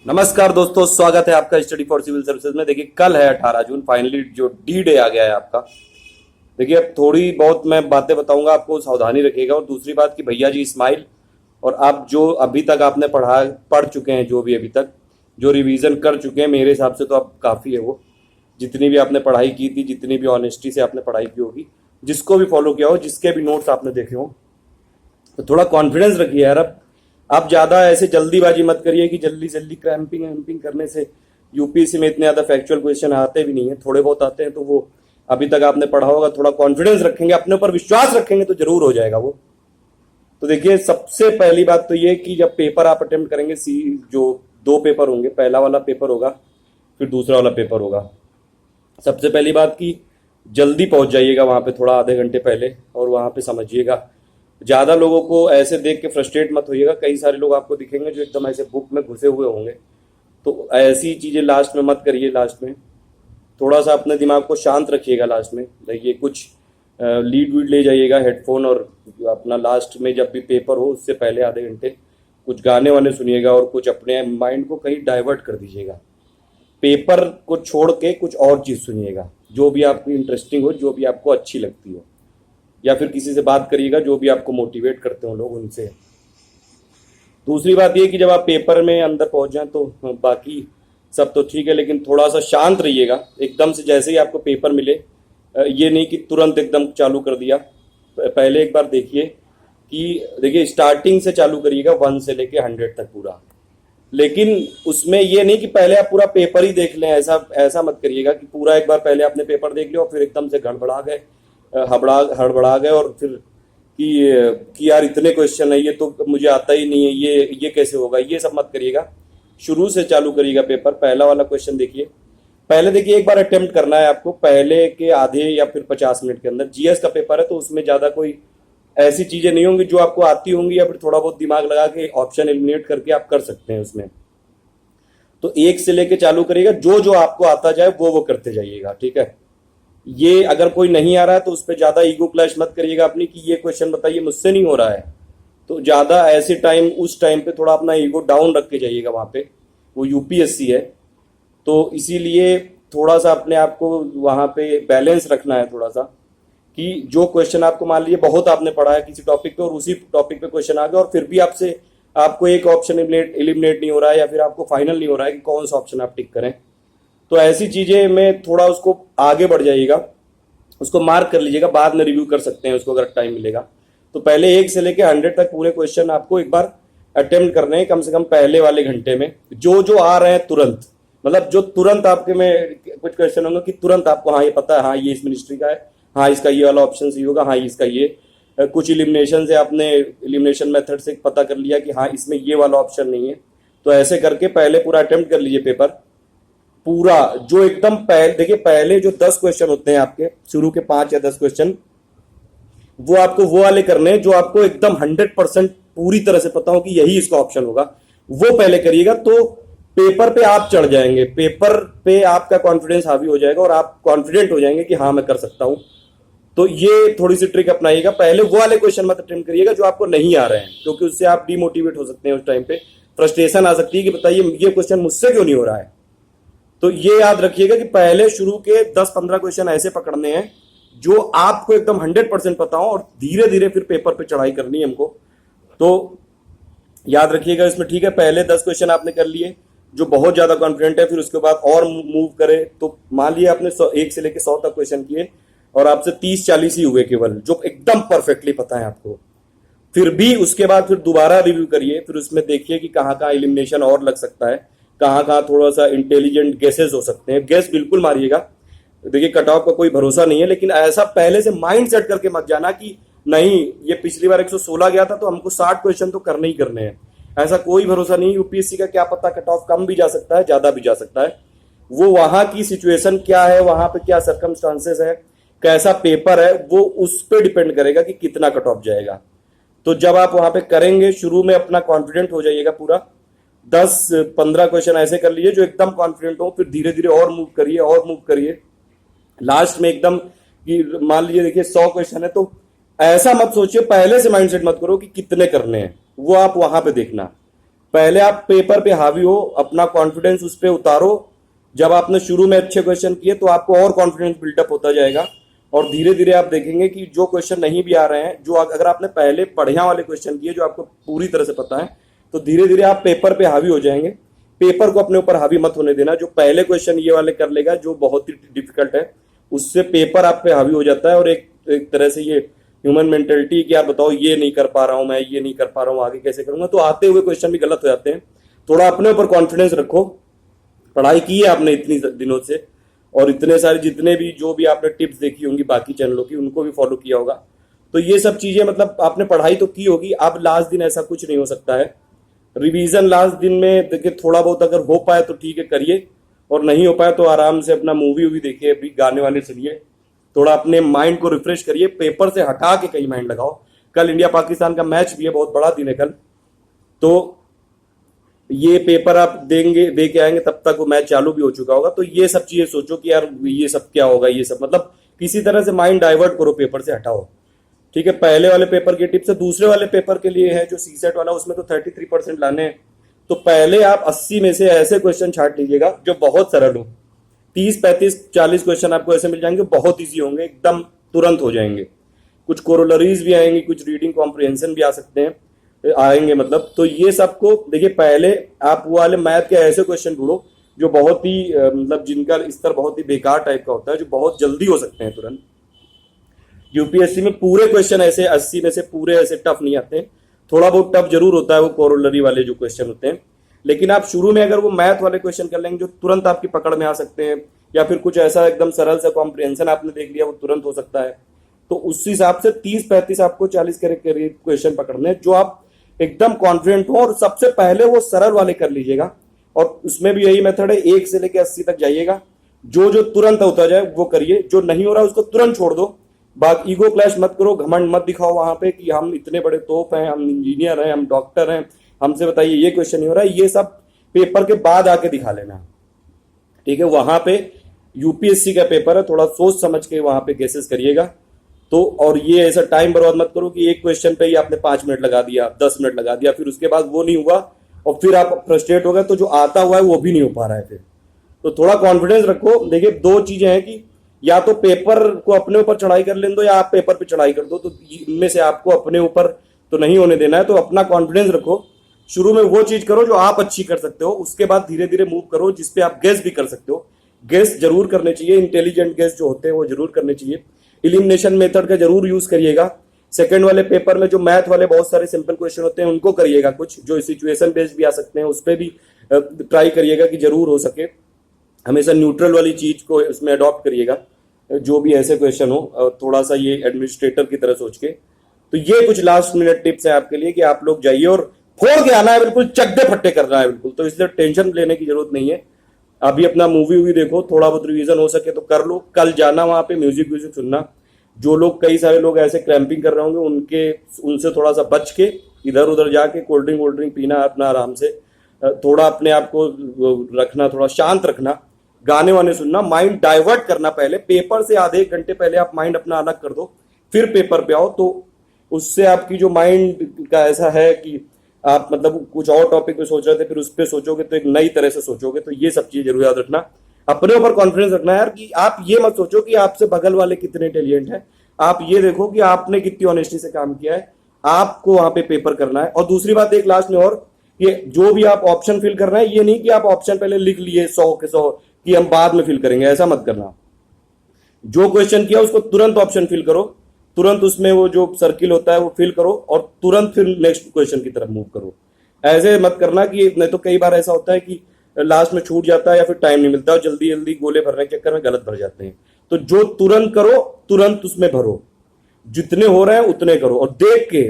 नमस्कार दोस्तों, स्वागत है आपका स्टडी फॉर सिविल सर्विसेज में। देखिए कल है 18 जून, फाइनली जो डी डे आ गया है आपका। देखिए अब थोड़ी बहुत मैं बातें बताऊंगा, आपको सावधानी रखिएगा। और दूसरी बात कि भैया जी स्माइल, और आप जो अभी तक आपने पढ़ चुके हैं, जो भी अभी तक जो रिवीजन कर चुके हैं, मेरे हिसाब से तो अब काफ़ी है। वो जितनी भी आपने पढ़ाई की थी, जितनी भी ऑनेस्टी से आपने पढ़ाई की होगी, जिसको भी फॉलो किया हो, जिसके भी नोट्स आपने देखे हो, तो थोड़ा कॉन्फिडेंस रखिए यार। अब आप ज़्यादा ऐसे जल्दीबाजी मत करिए कि जल्दी जल्दी क्रैम्पिंग वैम्पिंग करने से यूपीएससी में इतने ज़्यादा फैक्चुअल क्वेश्चन आते भी नहीं है। थोड़े बहुत आते हैं तो वो अभी तक आपने पढ़ा होगा। थोड़ा कॉन्फिडेंस रखेंगे, अपने ऊपर विश्वास रखेंगे तो जरूर हो जाएगा वो। तो देखिए सबसे पहली बात तो ये कि जब पेपर आप अटेम्प्ट करेंगे, जो 2 पेपर होंगे, पहला वाला पेपर होगा फिर दूसरा वाला पेपर होगा। सबसे पहली बात कि जल्दी पहुंच जाइएगा वहाँ पे, थोड़ा आधे घंटे पहले, और वहाँ पे समझिएगा। ज़्यादा लोगों को ऐसे देख के फ्रस्ट्रेट मत होइएगा। कई सारे लोग आपको दिखेंगे जो एकदम ऐसे बुक में घुसे हुए होंगे, तो ऐसी चीज़ें लास्ट में मत करिए। लास्ट में थोड़ा सा अपने दिमाग को शांत रखिएगा। लास्ट में देखिए कुछ लीड वीड ले जाइएगा, हेडफोन, और अपना लास्ट में जब भी पेपर हो उससे पहले आधे घंटे कुछ गाने वाने सुनिएगा, और कुछ अपने माइंड को कहीं डाइवर्ट कर दीजिएगा। पेपर को छोड़ के कुछ और चीज़ सुनिएगा, जो भी आपको इंटरेस्टिंग हो, जो भी आपको अच्छी लगती हो, या फिर किसी से बात करिएगा जो भी आपको मोटिवेट करते हो लोग, उनसे। दूसरी बात ये कि जब आप पेपर में अंदर पहुंच जाएं तो बाकी सब तो ठीक है, लेकिन थोड़ा सा शांत रहिएगा। एकदम से जैसे ही आपको पेपर मिले, ये नहीं कि तुरंत एकदम चालू कर दिया। पहले एक बार देखिए कि देखिए स्टार्टिंग से चालू करिएगा, 1 से लेके 100 तक पूरा। लेकिन उसमें ये नहीं कि पहले आप पूरा पेपर ही देख लें। ऐसा मत करिएगा कि पूरा एक बार पहले आपने पेपर देख लिया और फिर एकदम से गड़बड़ा गए, हड़बड़ा गए, और फिर कि यार इतने क्वेश्चन है, ये तो मुझे आता ही नहीं है, ये कैसे होगा। ये सब मत करिएगा। शुरू से चालू करिएगा पेपर। पहला वाला क्वेश्चन देखिए, पहले देखिए एक बार अटेम्प्ट करना है आपको, पहले के आधे या फिर 50 मिनट के अंदर। जीएस का पेपर है तो उसमें ज़्यादा कोई ऐसी चीज़ें नहीं होंगी जो आपको आती होंगी, या फिर थोड़ा बहुत दिमाग लगा के ऑप्शन एलिमिनेट करके आप कर सकते हैं उसमें। तो 1 से लेके चालू करिएगा, जो जो आपको आता जाए वो करते जाइएगा, ठीक है। ये अगर कोई नहीं आ रहा है तो उस पर ज़्यादा ईगो क्लैश मत करिएगा अपनी कि ये क्वेश्चन बताइए मुझसे नहीं हो रहा है। तो ज़्यादा ऐसे टाइम, उस टाइम पे थोड़ा अपना ईगो डाउन रख के जाइएगा वहाँ पे। वो यूपीएससी है तो इसीलिए थोड़ा सा अपने आप को वहाँ पे बैलेंस रखना है थोड़ा सा, कि जो क्वेश्चन आपको मान लीजिए बहुत आपने पढ़ा है किसी टॉपिक पे, और उसी टॉपिक पे क्वेश्चन आ गया और फिर भी आपको एक ऑप्शन एलिमिनेट नहीं हो रहा है, या फिर आपको फाइनल नहीं हो रहा है कि कौन सा ऑप्शन आप टिक करें। तो ऐसी चीज़ें में थोड़ा उसको आगे बढ़ जाइएगा, उसको मार्क कर लीजिएगा, बाद में रिव्यू कर सकते हैं उसको अगर टाइम मिलेगा। तो पहले 1 से लेकर 100 तक पूरे क्वेश्चन आपको एक बार अटेम्प्ट करने हैं, कम से कम पहले वाले घंटे में। जो जो आ रहे हैं तुरंत, मतलब जो तुरंत आपके में कुछ क्वेश्चन होंगे कि तुरंत आपको हाँ ये पता है, हाँ ये इस मिनिस्ट्री का है, हाँ इसका ये वाला ऑप्शन सही होगा, हाँ इसका ये। कुछ इलिमिनेशन से आपने इलिमिनेशन मेथड से पता कर लिया कि हाँ इसमें ये वाला ऑप्शन नहीं है। तो ऐसे करके पहले पूरा अटेम्प्ट कर लीजिए पेपर पूरा। जो एकदम पहले देखिए, पहले जो 10 क्वेश्चन होते हैं आपके, शुरू के 5 या 10 क्वेश्चन, वो आपको वो वाले करने हैं जो आपको एकदम 100% पूरी तरह से पता हो कि यही इसका ऑप्शन होगा। वो पहले करिएगा तो पेपर पे आप चढ़ जाएंगे, पेपर पे आपका कॉन्फिडेंस हावी हो जाएगा और आप कॉन्फिडेंट हो जाएंगे कि हाँ मैं कर सकता हूं। तो ये थोड़ी सी ट्रिक अपनाइएगा। पहले वो वाले क्वेश्चन मत अटेम्प्ट करिएगा जो आपको नहीं आ रहे हैं, क्योंकि उससे आप डिमोटिवेट हो सकते हैं। उस टाइम पे फ्रस्ट्रेशन आ सकती है कि बताइए ये क्वेश्चन मुझसे क्यों नहीं हो रहा है। तो ये याद रखिएगा कि पहले शुरू के 10-15 क्वेश्चन ऐसे पकड़ने हैं जो आपको एकदम 100% पता हो, और धीरे धीरे फिर पेपर पे चढ़ाई करनी है हमको। तो याद रखिएगा इसमें, ठीक है। पहले 10 क्वेश्चन आपने कर लिए जो बहुत ज्यादा कॉन्फिडेंट है, फिर उसके बाद और मूव करे। तो मान लिया आपने 1 से लेकर 100 तक क्वेश्चन किए और आपसे 30-40 ही हुए केवल, जो एकदम परफेक्टली पता है आपको। फिर भी उसके बाद फिर दोबारा रिव्यू करिए, फिर उसमें देखिए कि कहाँ कहाँ एलिमिनेशन और लग सकता है, कहाँ कहाँ थोड़ा सा इंटेलिजेंट गेसेस हो सकते हैं। गेस बिल्कुल मारिएगा। देखिए कट ऑफ का कोई भरोसा नहीं है, लेकिन ऐसा पहले से माइंड सेट करके मत जाना कि नहीं ये पिछली बार 116 गया था तो हमको 60 क्वेश्चन तो करने ही करने हैं। ऐसा कोई भरोसा नहीं। यूपीएससी का क्या पता, कट ऑफ कम भी जा सकता है, ज्यादा भी जा सकता है। वो वहां की सिचुएशन क्या है, वहां पे क्या सर्कमस्टांसेस है, कैसा पेपर है, वो उस पर डिपेंड करेगा कि कितना कट ऑफ जाएगा। तो जब आप वहां पे करेंगे, शुरू में अपना कॉन्फिडेंट हो जाइएगा पूरा। 10-15 क्वेश्चन ऐसे कर लीजिए जो एकदम कॉन्फिडेंट हो, फिर धीरे धीरे और मूव करिए लास्ट में एकदम कि मान लीजिए देखिए 100 क्वेश्चन है, तो ऐसा मत सोचिए, पहले से माइंडसेट मत करो कि कितने करने हैं, वो आप वहां पे देखना। पहले आप पेपर पे हावी हो, अपना कॉन्फिडेंस उस पर उतारो। जब आपने शुरू में अच्छे क्वेश्चन किए तो आपको और कॉन्फिडेंस बिल्डअप होता जाएगा, और धीरे धीरे आप देखेंगे कि जो क्वेश्चन नहीं भी आ रहे हैं, जो अगर आपने पहले बढ़िया वाले क्वेश्चन किए जो आपको पूरी तरह से पता है, तो धीरे धीरे आप पेपर पे हावी हो जाएंगे। पेपर को अपने ऊपर हावी मत होने देना। जो पहले क्वेश्चन ये वाले कर लेगा जो बहुत ही डिफिकल्ट है, उससे पेपर आप पे हावी हो जाता है, और एक तरह से ये ह्यूमन मेंटेलिटी कि यार बताओ ये नहीं कर पा रहा हूं, मैं ये नहीं कर पा रहा हूं, आगे कैसे करूंगा, तो आते हुए क्वेश्चन भी गलत हो जाते हैं। थोड़ा अपने ऊपर कॉन्फिडेंस रखो। पढ़ाई की है आपने इतनी दिनों से, और इतने सारे जितने भी जो भी आपने टिप्स देखी होंगी बाकी चैनलों की, उनको भी फॉलो किया होगा, तो ये सब चीजें मतलब आपने पढ़ाई तो की होगी। अब लास्ट दिन ऐसा कुछ नहीं हो सकता है। रिवीजन लास्ट दिन में देखिए, थोड़ा बहुत अगर हो पाए तो ठीक है करिए, और नहीं हो पाए तो आराम से अपना मूवी वूवी देखिए, अभी गाने वाने सुनिए, थोड़ा अपने माइंड को रिफ्रेश करिए। पेपर से हटा के कहीं माइंड लगाओ। कल इंडिया पाकिस्तान का मैच भी है, बहुत बड़ा दिन है कल, तो ये पेपर आप देंगे, दे के आएंगे, तब तक वो मैच चालू भी हो चुका होगा। तो ये सब चीजें सोचो कि यार ये सब क्या होगा, ये सब मतलब किसी तरह से माइंड डाइवर्ट करो, पेपर से हटाओ। ठीक है, पहले वाले पेपर की टिप्स है। दूसरे वाले पेपर के लिए है जो सीसेट वाला, उसमें तो 33% लाने हैं। तो पहले आप 80 में से ऐसे क्वेश्चन छांट लीजिएगा जो बहुत सरल हो। 30, 35, 40 क्वेश्चन आपको ऐसे मिल जाएंगे, बहुत ईजी होंगे, एकदम तुरंत हो जाएंगे। कुछ कोरोलरीज भी आएंगी, कुछ रीडिंग कॉम्प्रिहेंशन भी आ सकते हैं, आएंगे मतलब। तो ये सबको देखिए, पहले आप वो वाले मैथ के ऐसे क्वेश्चन ढूंढो जो बहुत ही मतलब जिनका स्तर बहुत ही बेकार टाइप का होता है, जो बहुत जल्दी हो सकते हैं तुरंत। यूपीएससी में पूरे क्वेश्चन ऐसे 80 में से पूरे ऐसे टफ नहीं आते हैं, थोड़ा बहुत टफ जरूर होता है वो कोरोलरी वाले जो क्वेश्चन होते हैं। लेकिन आप शुरू में अगर वो मैथ वाले क्वेश्चन कर लेंगे जो तुरंत आपकी पकड़ में आ सकते हैं, या फिर कुछ ऐसा एकदम सरल सा कॉम्प्रिहेंशन आपने देख लिया वो तुरंत हो सकता है, तो उस हिसाब से 30, 35 आपको 40 के करीब क्वेश्चन पकड़ने हैं जो आप एकदम कॉन्फिडेंट हो। और सबसे पहले वो सरल वाले कर लीजिएगा, और उसमें भी यही मेथड है, 1 से लेकर 80 तक जाइएगा। जो जो तुरंत होता जाए वो करिए, जो नहीं हो रहा उसको तुरंत छोड़ दो। बात ईगो क्लैश मत करो, घमंड मत दिखाओ वहां पे कि हम इतने बड़े तोप हैं, हम इंजीनियर हैं, हम डॉक्टर हैं, हमसे बताइए ये क्वेश्चन नहीं हो रहा है। ये सब पेपर के बाद आके दिखा लेना, ठीक है। वहां पे यूपीएससी का पेपर है, थोड़ा सोच समझ के वहां पे गेसेस करिएगा। तो और ये ऐसा टाइम बर्बाद मत करो कि एक क्वेश्चन पे ही आपने 5 मिनट लगा दिया, 10 मिनट लगा दिया, फिर उसके बाद वो नहीं हुआ और फिर आप फ्रस्ट्रेट हो गए, तो जो आता हुआ है वो भी नहीं हो पा रहा है फिर। तो थोड़ा कॉन्फिडेंस रखो। देखिए, 2 चीजें हैं कि या तो पेपर को अपने ऊपर चढ़ाई कर लेने दो, या आप पेपर पे चढ़ाई कर दो। तो इनमें से आपको अपने ऊपर तो नहीं होने देना है। तो अपना कॉन्फिडेंस रखो, शुरू में वो चीज करो जो आप अच्छी कर सकते हो, उसके बाद धीरे धीरे मूव करो जिसपे आप गेस भी कर सकते हो। गेस जरूर करने चाहिए, इंटेलिजेंट गेस जो होते हैं वो जरूर करने चाहिए। एलिमिनेशन मेथड का जरूर यूज करिएगा। सेकंड वाले पेपर में जो मैथ वाले बहुत सारे सिंपल क्वेश्चन होते हैं उनको करिएगा, कुछ जो सिचुएशन बेस्ड भी आ सकते हैं उस पर भी ट्राई करिएगा कि जरूर हो सके। हमेशा न्यूट्रल वाली चीज को इसमें अडॉप्ट करिएगा, जो भी ऐसे क्वेश्चन हो, थोड़ा सा ये एडमिनिस्ट्रेटर की तरह सोच के। तो ये कुछ लास्ट मिनट टिप्स है आपके लिए कि आप लोग जाइए और फोड़ के आना है, बिल्कुल चड्डे फट्टे करना है बिल्कुल। तो इसलिए टेंशन लेने की जरूरत नहीं है। अभी अपना मूवी वूवी देखो, थोड़ा बहुत रिवीजन हो सके तो कर लो। कल जाना वहां पे, म्यूजिक व्यूजिक सुनना। जो लोग, कई सारे लोग ऐसे क्रैम्पिंग कर रहे होंगे, उनसे थोड़ा सा बच के इधर उधर जाके कोल्ड ड्रिंक वोल्ड ड्रिंक पीना अपना आराम से। थोड़ा अपने आप को रखना, थोड़ा शांत रखना, गाने वाने सुनना, माइंड डाइवर्ट करना। पहले पेपर से आधे 1 घंटे पहले आप माइंड अपना अलग कर दो, फिर पेपर पे आओ। तो उससे आपकी जो माइंड का ऐसा है कि आप मतलब कुछ और टॉपिक पे सोच रहे थे, फिर उस पर सोचोगे तो एक नई तरह से सोचोगे। तो ये सब चीज जरूर याद रखना। अपने ऊपर कॉन्फिडेंस रखना यार, कि आप ये मत सोचो कि आपसे बगल वाले कितने इंटेलिजेंट हैं। आप ये देखो कि आपने कितनी ऑनेस्टी से काम किया है, आपको वहां पे पेपर करना है। और दूसरी बात एक लास्ट में और, ये जो भी आप ऑप्शन फिल कर रहे हैं, ये नहीं कि आप ऑप्शन पहले लिख लिए 100 के 100 कि हम बाद में फिल करेंगे, ऐसा मत करना। जो क्वेश्चन किया उसको तुरंत ऑप्शन फिल करो, तुरंत उसमें वो जो सर्किल होता है वो फिल करो, और तुरंत फिर नेक्स्ट क्वेश्चन की तरफ मूव करो। ऐसे मत करना कि नहीं तो कई बार ऐसा होता है कि लास्ट में छूट जाता है या फिर टाइम नहीं मिलता और जल्दी जल्दी गोले भरने के चक्कर में गलत भर जाते हैं। तो जो तुरंत करो तुरंत उसमें भरो, जितने हो रहे हैं उतने करो। और देख के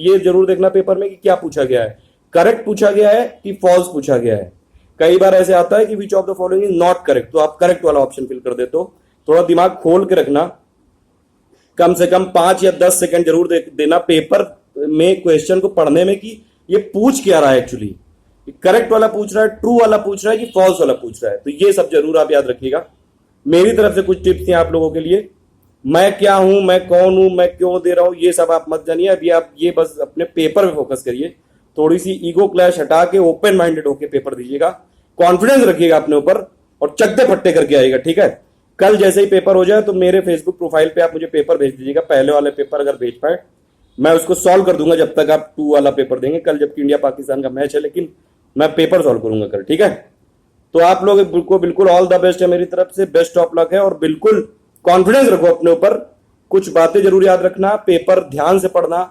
ये जरूर देखना पेपर में कि क्या पूछा गया है, करेक्ट पूछा गया है कि फॉल्स पूछा गया है। कई बार ऐसे आता है कि which of the following is not correct, तो आप करेक्ट वाला ऑप्शन फिल कर देते हो। थोड़ा दिमाग खोल के रखना, कम से कम 5 या 10 सेकंड जरूर देना पेपर में क्वेश्चन को पढ़ने में कि ये पूछ क्या रहा है एक्चुअली, करेक्ट वाला पूछ रहा है, ट्रू वाला पूछ रहा है कि फॉल्स वाला पूछ रहा है। तो ये सब जरूर आप याद रखिएगा। मेरी तरफ से कुछ टिप्स हैं आप लोगों के लिए। मैं क्या हूं, मैं कौन हूं, मैं क्यों दे रहा हूं, ये सब आप मत जानिए। अभी आप ये बस अपने पेपर पे फोकस करिए, थोड़ी सी ईगो क्लैश हटा के ओपन माइंडेड होके पेपर दीजिएगा, कॉन्फिडेंस रखिएगा अपने ऊपर और चकदे फट्टे करके आइएगा, ठीक है। कल जैसे ही पेपर हो जाए तो मेरे फेसबुक प्रोफाइल पे आप मुझे पेपर भेज दीजिएगा, पहले वाले पेपर अगर भेज पाए मैं उसको सॉल्व कर दूंगा जब तक आप 2 वाला पेपर देंगे कल, जबकि इंडिया पाकिस्तान का मैच है, लेकिन मैं पेपर सॉल्व करूंगा कल, ठीक है। तो आप लोग को बिल्कुल ऑल द बेस्ट है मेरी तरफ से, बेस्ट ऑफ लक है और बिल्कुल कॉन्फिडेंस रखो अपने ऊपर। कुछ बातें जरूर याद रखना, पेपर ध्यान से पढ़ना,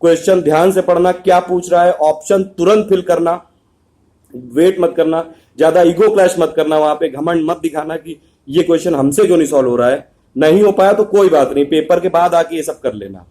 क्वेश्चन ध्यान से पढ़ना, क्या पूछ रहा है ऑप्शन तुरंत फिल करना, वेट मत करना, ज्यादा ईगो क्लैश मत करना, वहां पे घमंड मत दिखाना कि ये क्वेश्चन हमसे क्यों नहीं सॉल्व हो रहा है। नहीं हो पाया तो कोई बात नहीं, पेपर के बाद आके ये सब कर लेना,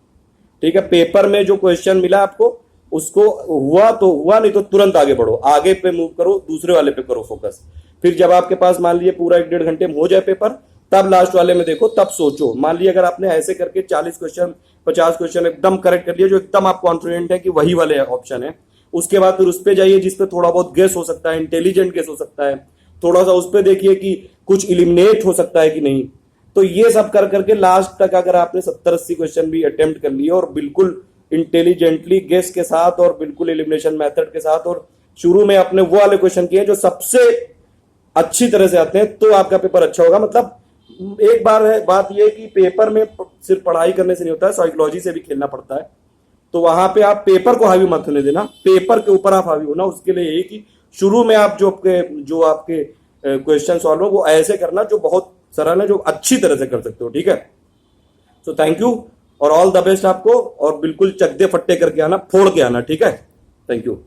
ठीक है। पेपर में जो क्वेश्चन मिला आपको उसको हुआ तो हुआ, नहीं तो तुरंत आगे बढ़ो, आगे पे मूव करो, दूसरे वाले पे करो फोकस। फिर जब आपके पास मान लीजिए पूरा 1-1.5 घंटे में हो जाए पेपर, तब लास्ट वाले में देखो, तब सोचो। मान लीजिए अगर आपने ऐसे करके 40 क्वेश्चन 50 क्वेश्चन एकदम करेक्ट कर लिया, जो एकदम आप कॉन्फिडेंट है कि वही वाले ऑप्शन है, उसके बाद फिर उस पर जाइए जिसपे थोड़ा बहुत गेस हो सकता है, इंटेलिजेंट गेस हो सकता है, थोड़ा सा उस पर देखिए कि कुछ इलिमिनेट हो सकता है कि नहीं। तो ये सब कर करके लास्ट तक अगर आपने 70-80 क्वेश्चन भी अटेम्प्ट कर लिए और बिल्कुल इंटेलिजेंटली गेस के साथ और बिल्कुल एलिमिनेशन मेथड के साथ, और शुरू में आपने वो वाले क्वेश्चन किए जो सबसे अच्छी तरह से आते हैं, तो आपका पेपर अच्छा होगा। मतलब एक बार है बात यह कि पेपर में सिर्फ पढ़ाई करने से नहीं होता है, साइकोलॉजी से भी खेलना पड़ता है। तो वहां पे आप पेपर को हावी मत होने देना, पेपर के ऊपर आप हावी होना। उसके लिए यही कि शुरू में आप जो आपके क्वेश्चन सॉल्व हो वो ऐसे करना जो बहुत सरल है, जो अच्छी तरह से कर सकते हो, ठीक है। सो थैंक यू और ऑल द बेस्ट आपको, और बिल्कुल चकदे फट्टे करके आना, फोड़ के आना, ठीक है। Thank you.